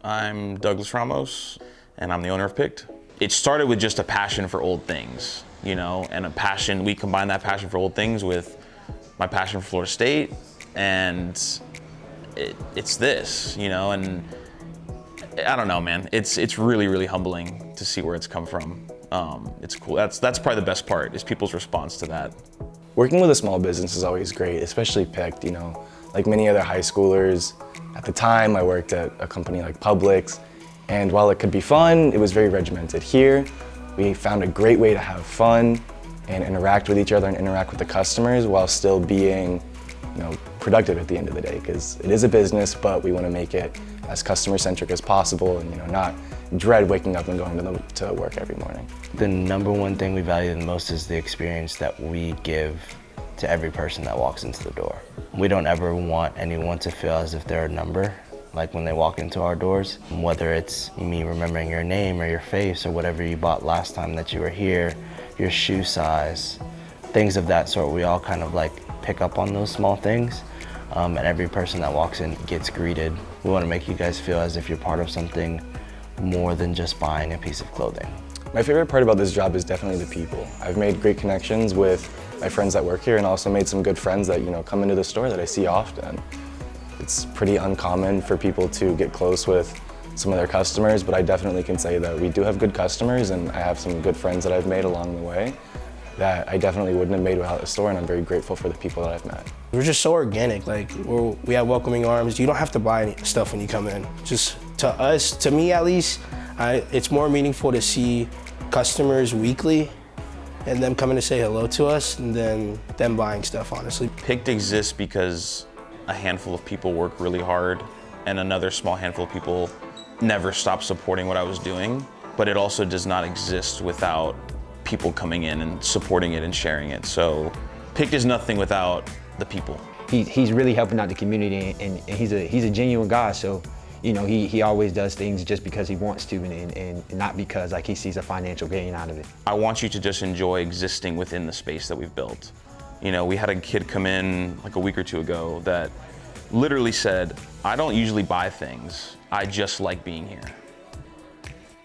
I'm Douglas Ramos, and I'm the owner of Picked. It started with just a passion for old things, and a passion. We combined that passion for old things with my passion for Florida State, and it's this, and I don't know, man. It's really, really humbling to see where it's come from. It's cool. That's probably the best part, is people's response to that. Working with a small business is always great, especially Picked. Like many other high schoolers, at the time I worked at a company like Publix, and while it could be fun, it was very regimented. Here, we found a great way to have fun and interact with each other and interact with the customers while still being, productive at the end of the day, because it is a business, but we want to make it as customer-centric as possible and, not dread waking up and going to work every morning. The number one thing we value the most is the experience that we give to every person that walks into the door. We don't ever want anyone to feel as if they're a number, like when they walk into our doors. Whether it's me remembering your name or your face or whatever you bought last time that you were here, your shoe size, things of that sort. We all kind of like pick up on those small things, and every person that walks in gets greeted. We want to make you guys feel as if you're part of something more than just buying a piece of clothing. My favorite part about this job is definitely the people. I've made great connections with my friends that work here, and also made some good friends that come into the store that I see often. It's pretty uncommon for people to get close with some of their customers, but I definitely can say that we do have good customers, and I have some good friends that I've made along the way that I definitely wouldn't have made without the store, and I'm very grateful for the people that I've met. We're just so organic. Like, we have welcoming arms. You don't have to buy any stuff when you come in. Just to us, to me at least, it's more meaningful to see customers weekly and them coming to say hello to us and then them buying stuff, honestly. Picked exists because a handful of people work really hard, and another small handful of people never stop supporting what I was doing. But it also does not exist without people coming in and supporting it and sharing it. So Picked is nothing without the people. He's really helping out the community, and he's a genuine guy. So he always does things just because he wants to, and not because like he sees a financial gain out of it. I want you to just enjoy existing within the space that we've built. We had a kid come in like a week or two ago that literally said, I don't usually buy things, I just like being here.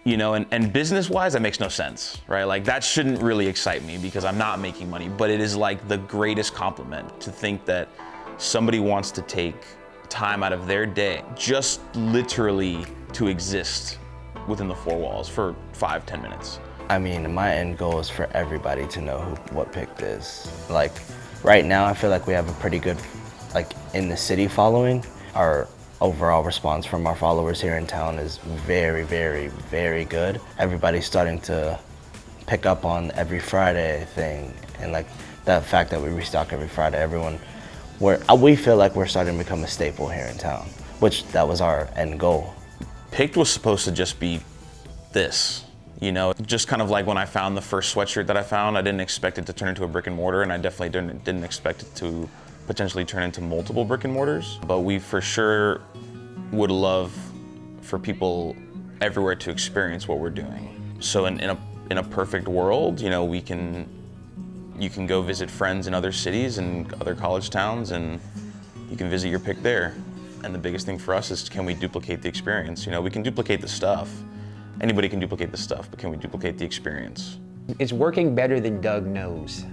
And business-wise, that makes no sense, right? Like, that shouldn't really excite me because I'm not making money, but it is like the greatest compliment to think that somebody wants to take time out of their day just literally to exist within the four walls for 5-10 minutes. I mean, my end goal is for everybody to know what Picked is. Like, right now, I feel like we have a pretty good, in the city following. Our overall response from our followers here in town is very, very, very good. Everybody's starting to pick up on every Friday thing, and that fact that we restock every Friday. We feel like we're starting to become a staple here in town, which that was our end goal. Picked was supposed to just be this, just kind of like when I found the first sweatshirt that I found. I didn't expect it to turn into a brick and mortar, and I definitely didn't expect it to potentially turn into multiple brick and mortars. But we for sure would love for people everywhere to experience what we're doing. So in a perfect world, you can go visit friends in other cities and other college towns, and you can visit your Picked there. And the biggest thing for us is, can we duplicate the experience? We can duplicate the stuff. Anybody can duplicate the stuff, but can we duplicate the experience? It's working better than Doug knows.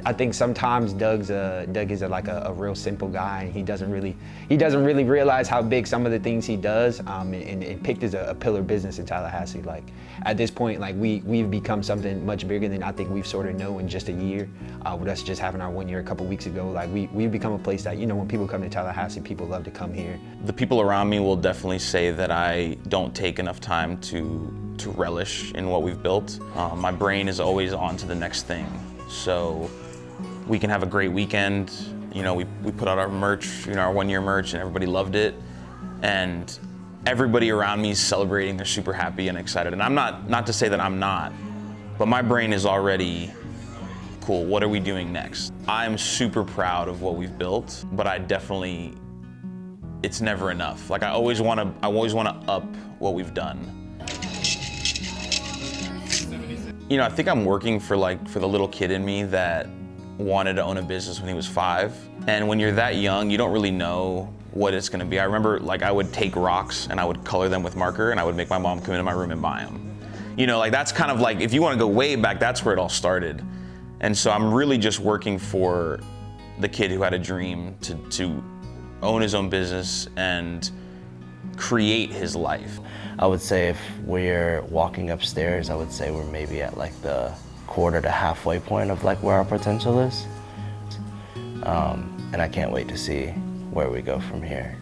I think sometimes Doug is a real simple guy, and he doesn't really realize how big some of the things he does. And Picked is a pillar business in Tallahassee. Like, at this point, we've become something much bigger than I think we've sort of known in just a year. With us just having our 1 year a couple weeks ago, we've become a place that when people come to Tallahassee, people love to come here. The people around me will definitely say that I don't take enough time to relish in what we've built. My brain is always on to the next thing. So we can have a great weekend. We put out our merch, our 1 year merch, and everybody loved it. And everybody around me is celebrating. They're super happy and excited. And I'm not to say that I'm not, but my brain is already, cool, what are we doing next? I'm super proud of what we've built, but it's never enough. I always want to up what we've done. I think I'm working for the little kid in me that wanted to own a business when he was 5. And when you're that young, you don't really know what it's gonna be. I remember like I would take rocks and I would color them with marker and I would make my mom come into my room and buy them. You know, like that's kind of like, if you wanna go way back, that's where it all started. And so I'm really just working for the kid who had a dream to own his own business and create his life. I would say if we're walking upstairs, I would say we're maybe at like the quarter to halfway point of like where our potential is. And I can't wait to see where we go from here.